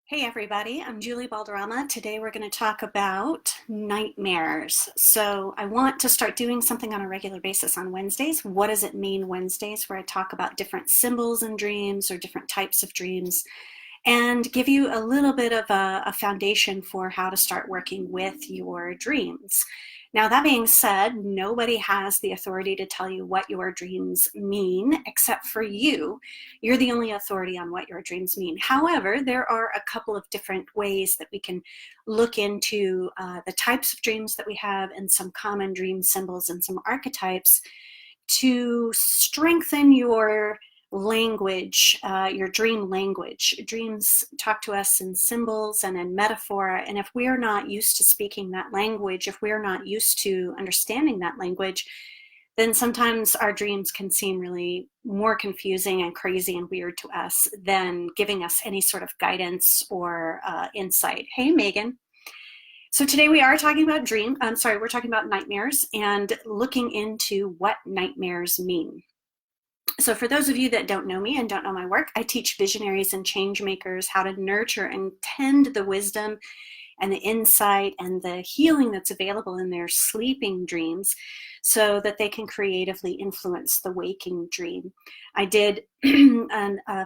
Hey everybody, I'm Julie Balderrama. Today we're going to talk about nightmares. So I want to start doing something on a regular basis on Wednesdays. What does it mean Wednesdays? Where I talk about different symbols in dreams or different types of dreams and give you a little bit of a foundation for how to start working with your dreams. Now, that being said, nobody has the authority to tell you what your dreams mean except for you. You're the only authority on what your dreams mean. However, there are a couple of different ways that we can look into the types of dreams that we have and some common dream symbols and some archetypes to strengthen your language, your dream language. Dreams talk to us in symbols and in metaphor, and if we're not used to speaking that language, if we're not used to understanding that language, then sometimes our dreams can seem really more confusing and crazy and weird to us than giving us any sort of guidance or insight. Hey, Megan. So today we are talking about we're talking about nightmares and looking into what nightmares mean. So for those of you that don't know me and don't know my work, I teach visionaries and change makers how to nurture and tend the wisdom and the insight and the healing that's available in their sleeping dreams so that they can creatively influence the waking dream. I did a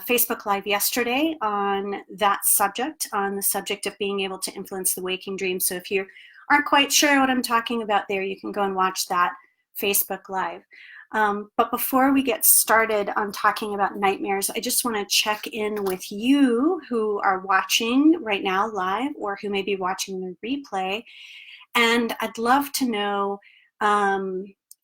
Facebook Live yesterday on that subject, on the subject of being able to influence the waking dream. So if you aren't quite sure what I'm talking about there, you can go and watch that Facebook Live. But before we get started on talking about nightmares, I just want to check in with you who are watching right now live or who may be watching the replay. And I'd love to know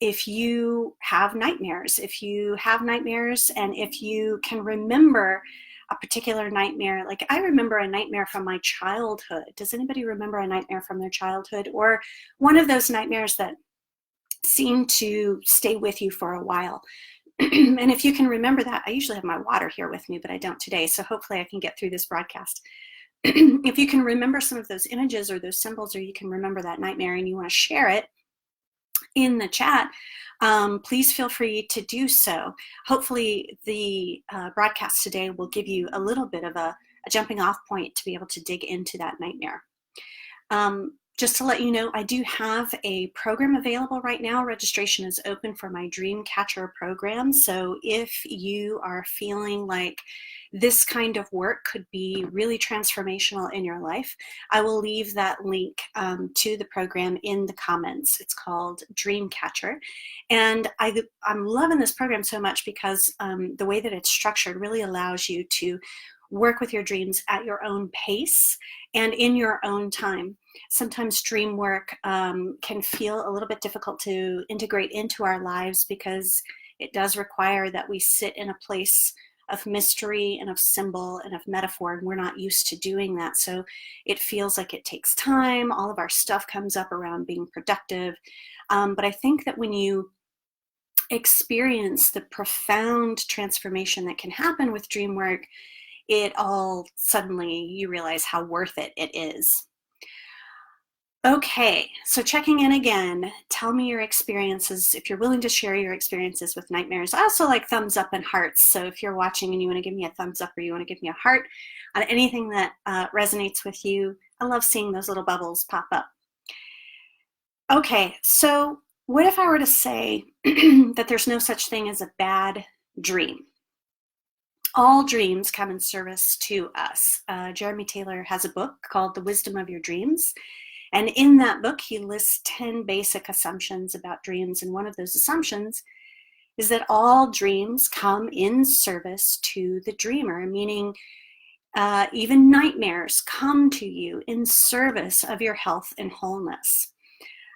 if you have nightmares, and if you can remember a particular nightmare. Like I remember a nightmare from my childhood. Does anybody remember a nightmare from their childhood, or one of those nightmares that seem to stay with you for a while? And if you can remember that, I usually have my water here with me, but I don't today. So hopefully I can get through this broadcast. If you can remember some of those images or those symbols, or you can remember that nightmare and you want to share it in the chat, please feel free to do so. Hopefully the broadcast today will give you a little bit of a jumping off point to be able to dig into that nightmare. Just to let you know, I do have a program available right now. Registration is open for my Dream Catcher program. So if you are feeling like this kind of work could be really transformational in your life, I will leave that link to the program in the comments. It's called Dream Catcher. And I'm loving this program so much because the way that it's structured really allows you to work with your dreams at your own pace and in your own time. Sometimes dream work can feel a little bit difficult to integrate into our lives because it does require that we sit in a place of mystery and of symbol and of metaphor, and we're not used to doing that. So it feels like it takes time. All of our stuff comes up around being productive. But I think that when you experience the profound transformation that can happen with dream work, it all suddenly you realize how worth it is. Okay, so checking in again, tell me your experiences, if you're willing to share your experiences with nightmares. I also like thumbs up and hearts, so if you're watching and you want to give me a thumbs up or you want to give me a heart on anything that resonates with you, I love seeing those little bubbles pop up. Okay, so what if I were to say that there's no such thing as a bad dream? All dreams come in service to us. Jeremy Taylor has a book called The Wisdom of Your Dreams. And in that book, he lists 10 basic assumptions about dreams. And one of those assumptions is that all dreams come in service to the dreamer, meaning even nightmares come to you in service of your health and wholeness.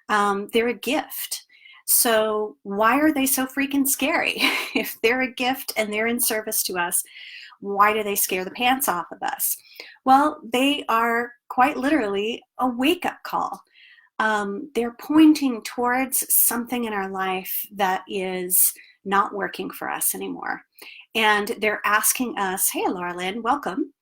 They're a gift. So why are they so freaking scary? If they're a gift and they're in service to us, why do they scare the pants off of us? Well, they are quite literally a wake-up call. They're pointing towards something in our life that is not working for us anymore. And they're asking us, hey, Laura Lynn, welcome.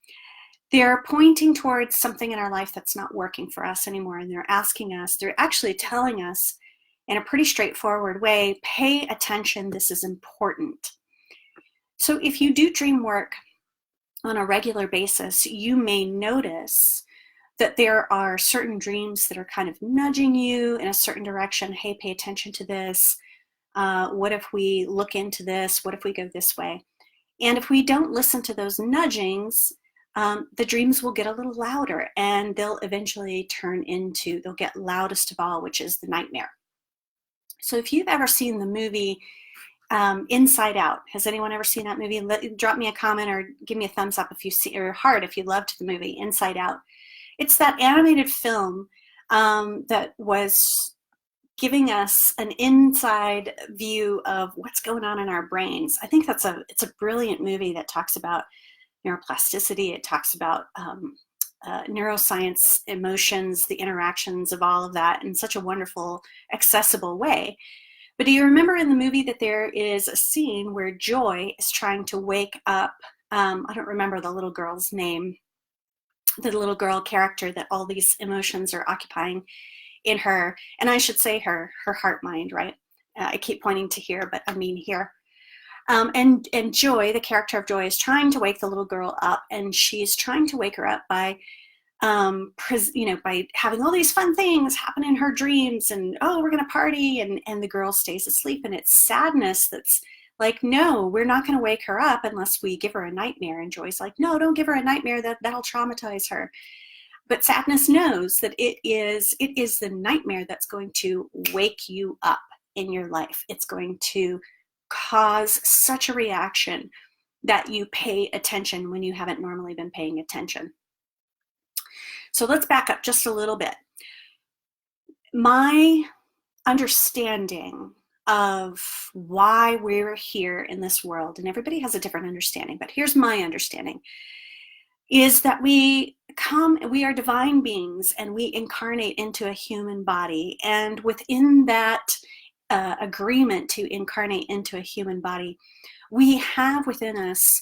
They're pointing towards something in our life that's not working for us anymore. And they're asking us, they're actually telling us in a pretty straightforward way, pay attention, this is important. So if you do dream work on a regular basis, you may notice that there are certain dreams that are kind of nudging you in a certain direction. Hey, pay attention to this. What if we look into this? What if we go this way? And if we don't listen to those nudgings, the dreams will get a little louder, and they'll eventually they'll get loudest of all, which is the nightmare. So if you've ever seen the movie Inside Out, has anyone ever seen that movie? Drop me a comment or give me a thumbs up if you see, or heart if you loved the movie Inside Out. It's that animated film that was giving us an inside view of what's going on in our brains. I think it's a brilliant movie that talks about neuroplasticity. It talks about neuroscience, emotions, the interactions of all of that in such a wonderful, accessible way. But do you remember in the movie that there is a scene where Joy is trying to wake up, I don't remember the little girl's name, the little girl character that all these emotions are occupying in her, and I should say her heart mind, right? I keep pointing to here, but I mean here. And Joy, the character of Joy, is trying to wake the little girl up, and she's trying to wake her up by by having all these fun things happen in her dreams, and oh, we're gonna party, and the girl stays asleep, and it's sadness that's like, no, we're not going to wake her up unless we give her a nightmare. And Joy's like, no, don't give her a nightmare, that'll traumatize her. But sadness knows that it is the nightmare that's going to wake you up in your life. It's going to cause such a reaction that you pay attention when you haven't normally been paying attention. So let's back up just a little bit. My understanding of why we're here in this world, and everybody has a different understanding, but here's my understanding, is that we are divine beings, and we incarnate into a human body, and within that agreement to incarnate into a human body, we have within us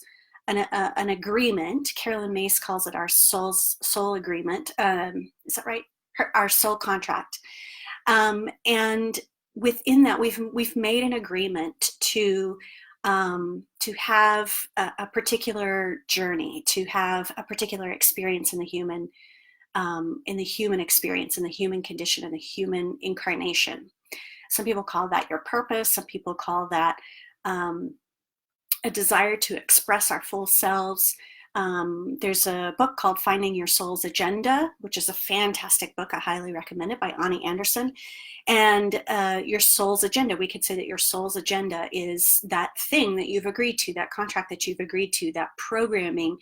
an agreement. Carolyn Myss calls it our soul agreement. Is that right? Our soul contract. And within that, we've made an agreement to have a particular journey, to have a particular experience in the human experience, in the human condition, in the human incarnation. Some people call that your purpose. Some people call that a desire to express our full selves. There's a book called Finding Your Soul's Agenda, which is a fantastic book. I highly recommend it, by Ani Anderson. And your soul's agenda, we could say that your soul's agenda is that thing that you've agreed to, that contract that you've agreed to, that programming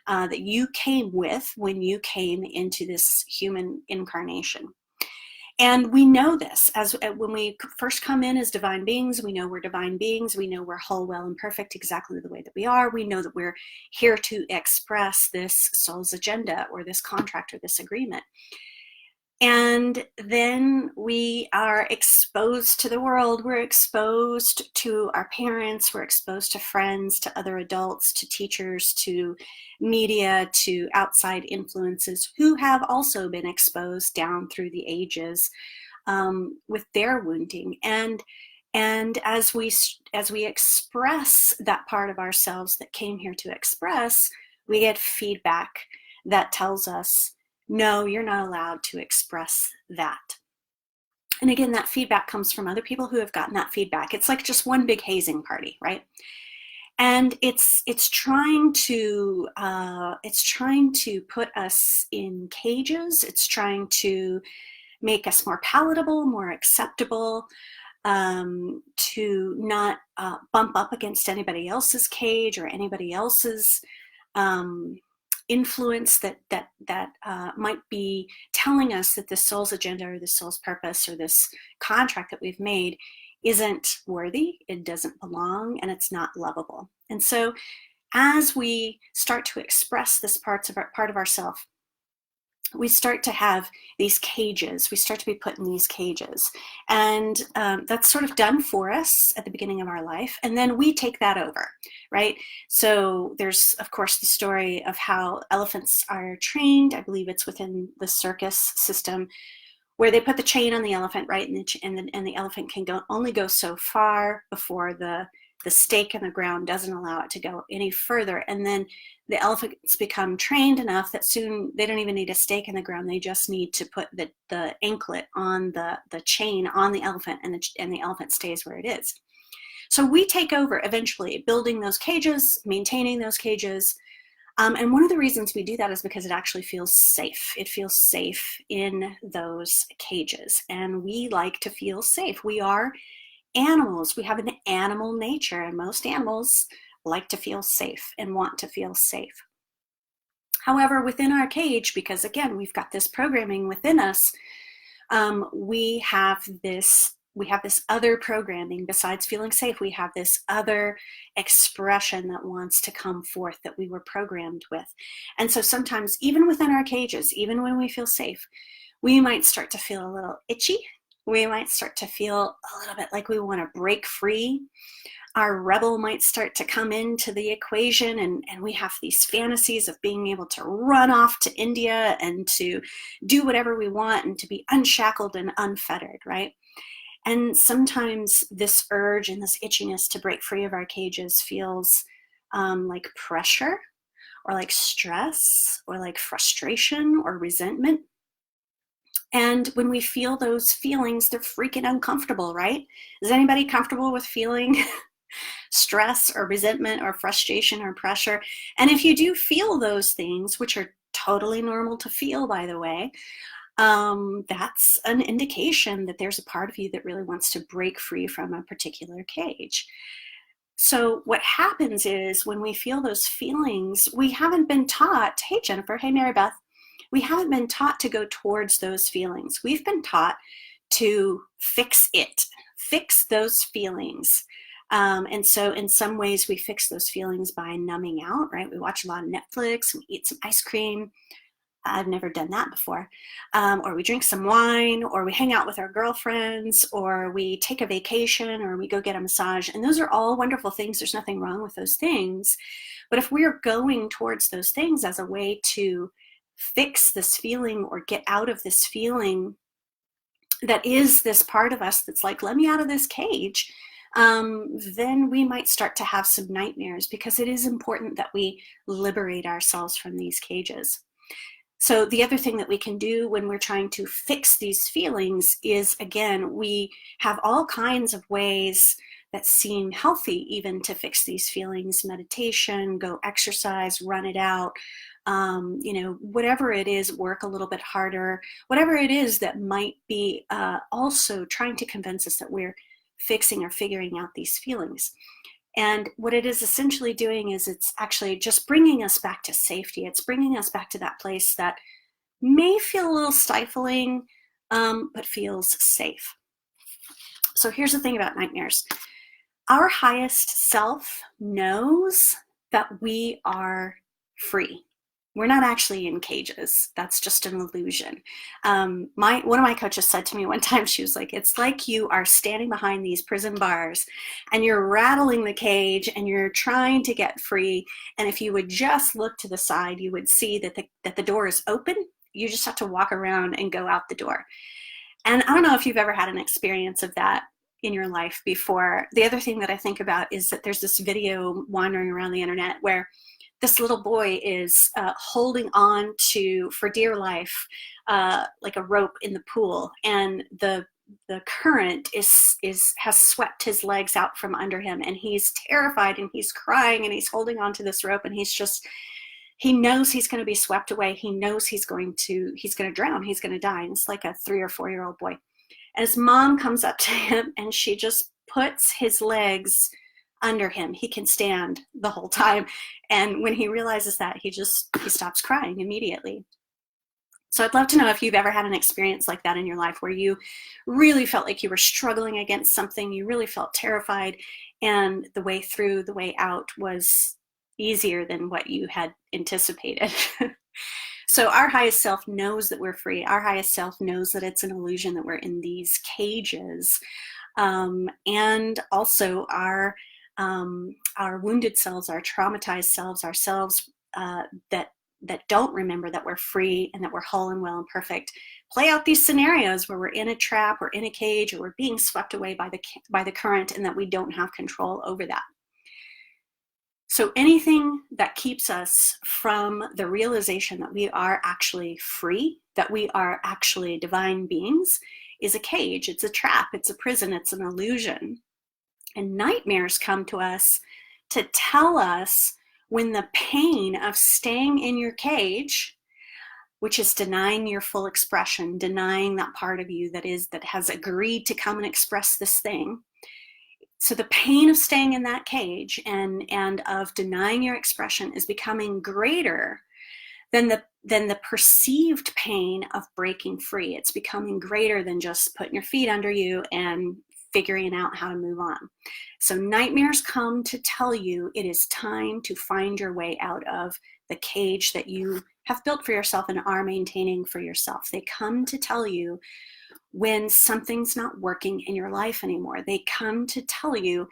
that you came with when you came into this human incarnation. And we know this as when we first come in as divine beings. We know we're divine beings. We know we're whole, well, and perfect exactly the way that we are. We know that we're here to express this soul's agenda, or this contract, or this agreement. And then we are exposed to the world. We're exposed to our parents. We're exposed to friends, to other adults, to teachers, to media, to outside influences who have also been exposed down through the ages with their wounding. And as we express that part of ourselves that came here to express, we get feedback that tells us, no, you're not allowed to express that. And again, that feedback comes from other people who have gotten that feedback. It's like just one big hazing party, right? And it's trying to put us in cages. It's trying to make us more palatable, more acceptable, to not bump up against anybody else's cage or anybody else's influence that might be telling us that this soul's agenda, or this soul's purpose, or this contract that we've made isn't worthy, it doesn't belong, and it's not lovable. And so as we start to express this part of ourself, we start to have these cages. We start to be put in these cages. And that's sort of done for us at the beginning of our life. And then we take that over, right? So there's, of course, the story of how elephants are trained. I believe it's within the circus system, where they put the chain on the elephant, right? And the elephant can only go so far before the the stake in the ground doesn't allow it to go any further. And then the elephants become trained enough that soon they don't even need a stake in the ground. They just need to put the anklet on the chain on the elephant, and the elephant stays where it is. So we take over eventually building those cages, maintaining those cages. And one of the reasons we do that is because it actually feels safe. It feels safe in those cages. And we like to feel safe. We are animals. We have an animal nature, and most animals like to feel safe and want to feel safe. However, within our cage, because again, we've got this programming within us, we have this other programming besides feeling safe. We have this other expression that wants to come forth that we were programmed with. And so sometimes even within our cages, even when we feel safe, we might start to feel a little itchy. We might start to feel a little bit like we want to break free. Our rebel might start to come into the equation, and we have these fantasies of being able to run off to India and to do whatever we want and to be unshackled and unfettered, right? And sometimes this urge and this itchiness to break free of our cages feels like pressure, or like stress, or like frustration or resentment. And when we feel those feelings, they're freaking uncomfortable, right? Is anybody comfortable with feeling stress or resentment or frustration or pressure? And if you do feel those things, which are totally normal to feel, by the way, that's an indication that there's a part of you that really wants to break free from a particular cage. So what happens is when we feel those feelings, we haven't been taught, hey Jennifer, hey Mary Beth, we haven't been taught to go towards those feelings. We've been taught to fix those feelings. And so in some ways we fix those feelings by numbing out, right? We watch a lot of Netflix, we eat some ice cream. I've never done that before. Or we drink some wine, or we hang out with our girlfriends, or we take a vacation, or we go get a massage. And those are all wonderful things. There's nothing wrong with those things. But if we're going towards those things as a way to fix this feeling or get out of this feeling that is this part of us that's like, let me out of this cage, then we might start to have some nightmares, because it is important that we liberate ourselves from these cages. So the other thing that we can do when we're trying to fix these feelings is, again, we have all kinds of ways that seem healthy even to fix these feelings. Meditation, go exercise, run it out, whatever it is, work a little bit harder, whatever it is that might be also trying to convince us that we're fixing or figuring out these feelings. And what it is essentially doing is it's actually just bringing us back to safety. It's bringing us back to that place that may feel a little stifling, but feels safe. So here's the thing about nightmares. Our highest self knows that we are free. We're not actually in cages. That's just an illusion. One of my coaches said to me one time, she was like, it's like you are standing behind these prison bars and you're rattling the cage and you're trying to get free. And if you would just look to the side, you would see that the door is open. You just have to walk around and go out the door. And I don't know if you've ever had an experience of that in your life before. The other thing that I think about is that there's this video wandering around the internet where this little boy is holding on to, for dear life, like a rope in the pool, and the current has swept his legs out from under him, and he's terrified and he's crying and he's holding on to this rope, and he knows he's going to be swept away. He knows he's going to drown. He's going to die. And it's like a 3 or 4 year old boy. And his mom comes up to him and she just puts his legs under him. He can stand the whole time. And when he realizes that, he stops crying immediately. So I'd love to know if you've ever had an experience like that in your life where you really felt like you were struggling against something, you really felt terrified, and the way through, the way out was easier than what you had anticipated. So our highest self knows that we're free. Our highest self knows that it's an illusion that we're in these cages. And also our wounded selves, our traumatized selves, our selves that that don't remember that we're free and that we're whole and well and perfect play out these scenarios where we're in a trap or in a cage or we're being swept away by the current and that we don't have control over that. So anything that keeps us from the realization that we are actually free, that we are actually divine beings, is a cage, it's a trap, it's a prison, it's an illusion. And nightmares come to us to tell us when the pain of staying in your cage, which is denying your full expression, denying that part of you that has agreed to come and express this thing. So the pain of staying in that cage and of denying your expression is becoming greater than the perceived pain of breaking free. It's becoming greater than just putting your feet under you and figuring out how to move on. So nightmares come to tell you it is time to find your way out of the cage that you have built for yourself and are maintaining for yourself. They come to tell you when something's not working in your life anymore. They come to tell you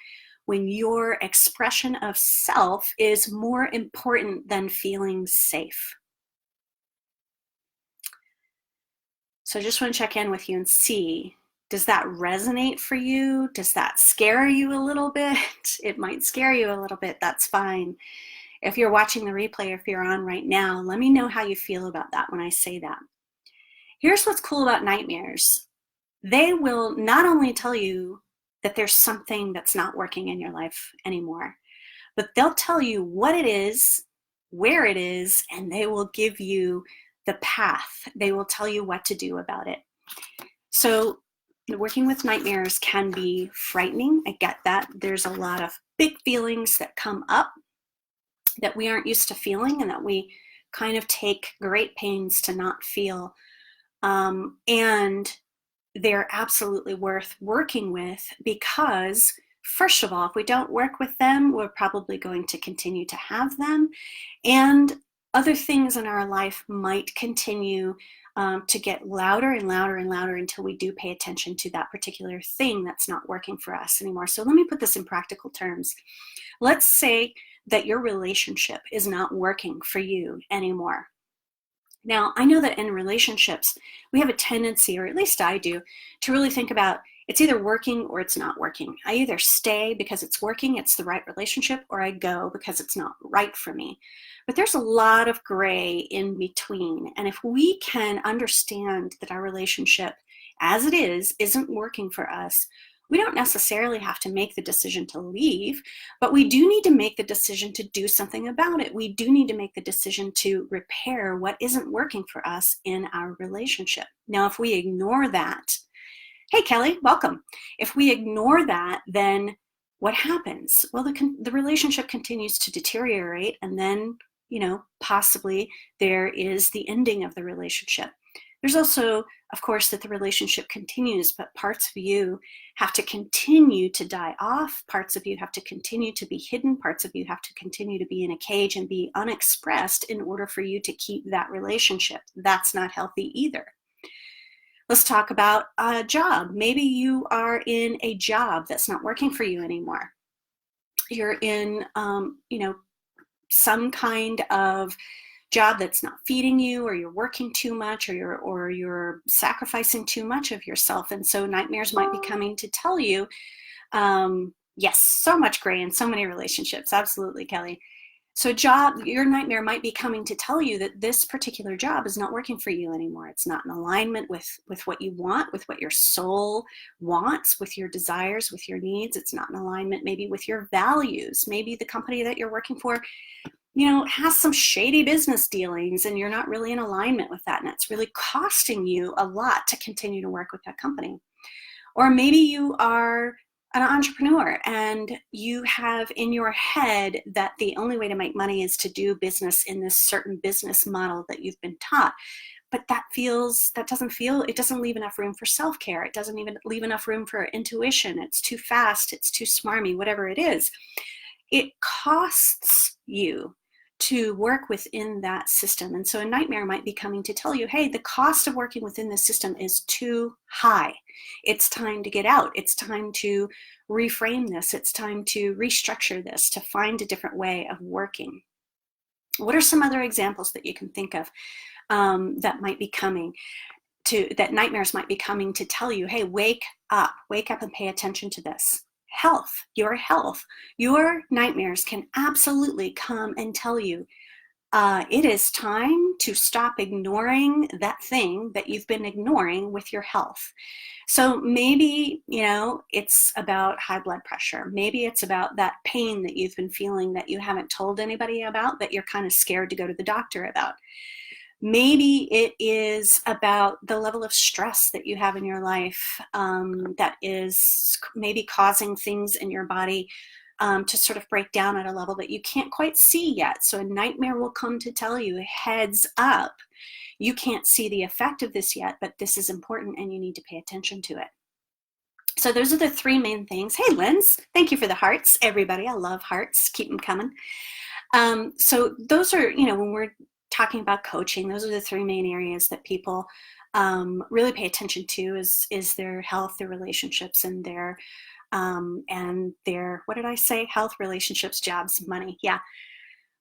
when your expression of self is more important than feeling safe. So I just want to check in with you and see, does that resonate for you? Does that scare you a little bit? It might scare you a little bit. That's fine. If you're watching the replay, if you're on right now, let me know how you feel about that when I say that. Here's what's cool about nightmares. They will not only tell you that there's something that's not working in your life anymore, but they'll tell you what it is, where it is, and they will give you the path. They will tell you what to do about it. So working with nightmares can be frightening. I get that. There's a lot of big feelings that come up that we aren't used to feeling and that we kind of take great pains to not feel. And they're absolutely worth working with because, first of all, if we don't work with them, we're probably going to continue to have them. And other things in our life might continue to get louder and louder and louder until we do pay attention to that particular thing that's not working for us anymore. So let me put this in practical terms. Let's say that your relationship is not working for you anymore. Now, I know that in relationships, we have a tendency, or at least I do, to really think about it's either working or it's not working. I either stay because it's working, it's the right relationship, or I go because it's not right for me. But there's a lot of gray in between. And if we can understand that our relationship as it is isn't working for us, we don't necessarily have to make the decision to leave, but we do need to make the decision to do something about it. We do need to make the decision to repair what isn't working for us in our relationship. Now, if we ignore that, hey, Kelly, welcome. If we ignore that, then what happens? Well, the relationship continues to deteriorate, and then, possibly there is the ending of the relationship. There's also, of course, that the relationship continues, but parts of you have to continue to die off. Parts of you have to continue to be hidden. Parts of you have to continue to be in a cage and be unexpressed in order for you to keep that relationship. That's not healthy either. Let's talk about a job. Maybe you are in a job that's not working for you anymore. You're in, some kind of job that's not feeding you, or you're working too much, or you're sacrificing too much of yourself. And so nightmares might be coming to tell you, yes, so much gray in so many relationships. Absolutely, Kelly. So your nightmare might be coming to tell you that this particular job is not working for you anymore. It's not in alignment with what you want, with what your soul wants, with your desires, with your needs. It's not in alignment maybe with your values. Maybe the company that you're working for, has some shady business dealings and you're not really in alignment with that. And it's really costing you a lot to continue to work with that company. Or maybe you are an entrepreneur and you have in your head that the only way to make money is to do business in this certain business model that you've been taught. But it doesn't leave enough room for self-care. It doesn't even leave enough room for intuition. It's too fast, it's too smarmy, whatever it is. It costs you to work within that system. And so a nightmare might be coming to tell you, hey, the cost of working within this system is too high. It's time to get out. It's time to reframe this. It's time to restructure this, to find a different way of working. What are some other examples that you can think of that might be coming that nightmares might be coming to tell you, hey, wake up and pay attention to this. Health, your nightmares can absolutely come and tell you, it is time to stop ignoring that thing that you've been ignoring with your health. So maybe, it's about high blood pressure. Maybe it's about that pain that you've been feeling that you haven't told anybody about, that you're kind of scared to go to the doctor about. Maybe it is about the level of stress that you have in your life that is maybe causing things in your body to sort of break down at a level that you can't quite see yet. So a nightmare will come to tell you, heads up, you can't see the effect of this yet, but this is important and you need to pay attention to it. So those are the three main things. Hey, Linz, thank you for the hearts, everybody. I love hearts. Keep them coming. So those are, when we're talking about coaching, those are the three main areas that people really pay attention to is their health, their relationships, and their what did I say? Health, relationships, jobs, money. Yeah.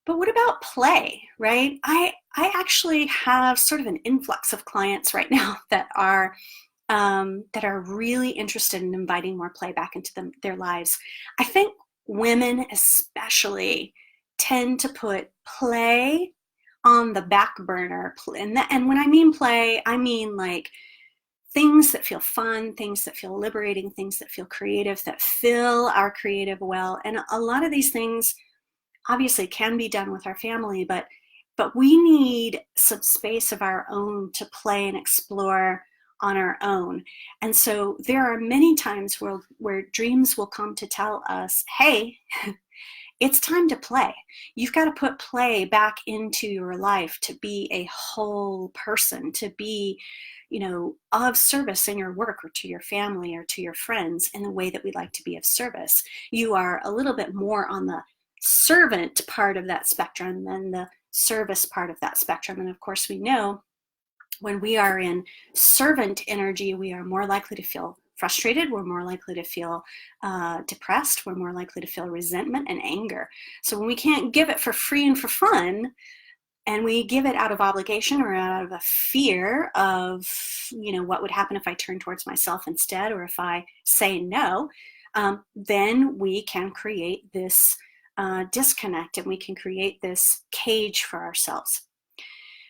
But what about play, right? I actually have sort of an influx of clients right now that are really interested in inviting more play back into their lives. I think women especially tend to put play on the back burner. And when I mean play, I mean like things that feel fun, things that feel liberating, things that feel creative, that fill our creative well. And a lot of these things obviously can be done with our family, but we need some space of our own to play and explore on our own. And so there are many times where dreams will come to tell us, hey, it's time to play. You've got to put play back into your life to be a whole person, to be, of service in your work or to your family or to your friends in the way that we like to be of service. You are a little bit more on the servant part of that spectrum than the service part of that spectrum. And of course, we know when we are in servant energy, we are more likely to feel frustrated, we're more likely to feel depressed, we're more likely to feel resentment and anger. So when we can't give it for free and for fun, and we give it out of obligation or out of a fear of, what would happen if I turn towards myself instead, or if I say no, then we can create this disconnect, and we can create this cage for ourselves.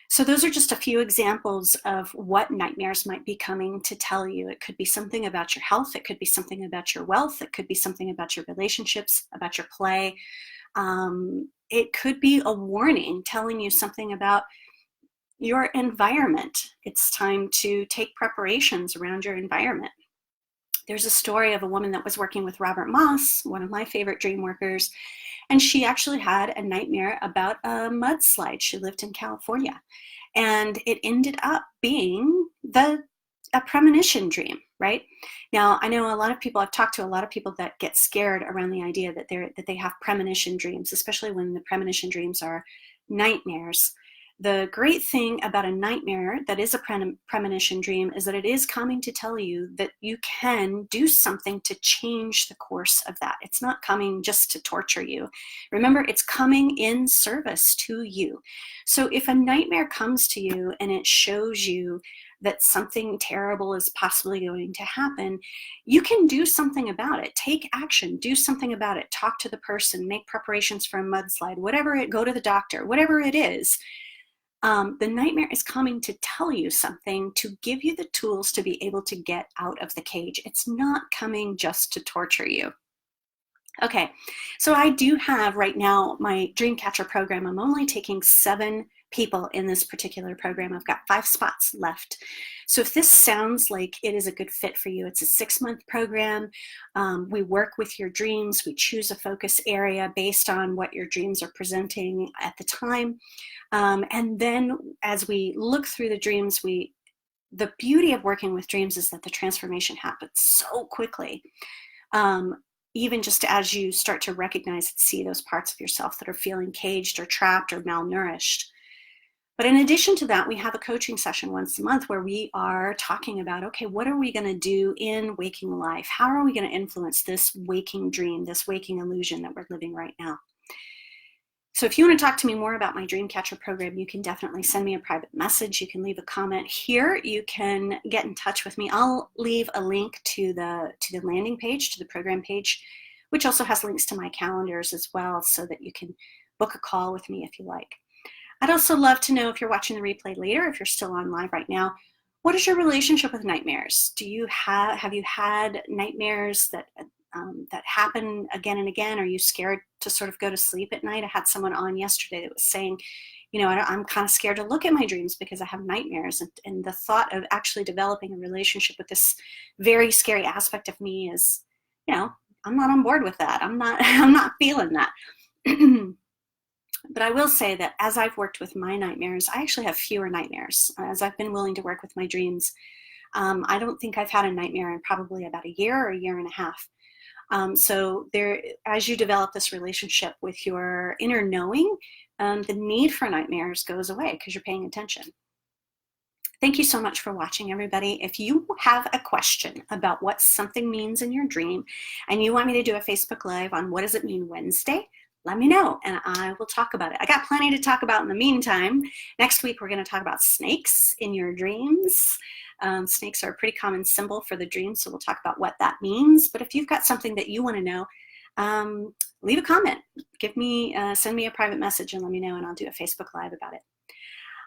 So those are just a few examples of what nightmares might be coming to tell you. It could be something about your health. It could be something about your wealth. It could be something about your relationships, about your play. It could be a warning telling you something about your environment. It's time to take preparations around your environment. There's a story of a woman that was working with Robert Moss, one of my favorite dream workers, and she actually had a nightmare about a mudslide. She lived in California, and it ended up being a premonition dream, right? Now, I know I've talked to a lot of people that get scared around the idea that they have premonition dreams, especially when the premonition dreams are nightmares. The great thing about a nightmare that is a premonition dream is that it is coming to tell you that you can do something to change the course of that. It's not coming just to torture you. Remember, it's coming in service to you. So if a nightmare comes to you and it shows you that something terrible is possibly going to happen, you can do something about it. Take action, do something about it. Talk to the person, make preparations for a mudslide, go to the doctor, whatever it is. The nightmare is coming to tell you something, to give you the tools to be able to get out of the cage. It's not coming just to torture you. Okay, so I do have right now my Dreamcatcher program. I'm only taking 7 people in this particular program. I've got 5 spots left. So if this sounds like it is a good fit for you, it's a 6-month program. We work with your dreams. We choose a focus area based on what your dreams are presenting at the time. And then as we look through the dreams, the beauty of working with dreams is that the transformation happens so quickly. Even just as you start to recognize and see those parts of yourself that are feeling caged or trapped or malnourished. But in addition to that, we have a coaching session once a month where we are talking about, okay, what are we going to do in waking life? How are we going to influence this waking dream, this waking illusion that we're living right now? So if you want to talk to me more about my Dreamcatcher program, you can definitely send me a private message. You can leave a comment here. You can get in touch with me. I'll leave a link to the landing page, to the program page, which also has links to my calendars as well, so that you can book a call with me if you like. I'd also love to know, if you're watching the replay later, if you're still on live right now, what is your relationship with nightmares? Have you had nightmares that happen again and again? Are you scared to sort of go to sleep at night? I had someone on yesterday that was saying, you know, I'm kind of scared to look at my dreams because I have nightmares. And the thought of actually developing a relationship with this very scary aspect of me is, you know, I'm not on board with that. I'm not feeling that. But I will say that as I've worked with my nightmares, I actually have fewer nightmares. As I've been willing to work with my dreams, I don't think I've had a nightmare in probably about a year or a year and a half. So there, as you develop this relationship with your inner knowing, the need for nightmares goes away because you're paying attention. Thank you so much for watching, everybody. If you have a question about what something means in your dream and you want me to do a Facebook Live on what does it mean Wednesday, let me know and I will talk about it. I got plenty to talk about in the meantime. Next week, we're going to talk about snakes in your dreams. Snakes are a pretty common symbol for the dream, so we'll talk about what that means. But if you've got something that you want to know, leave a comment. Send me a private message and let me know, and I'll do a Facebook Live about it.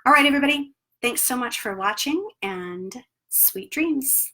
All right, everybody. Thanks so much for watching, and sweet dreams.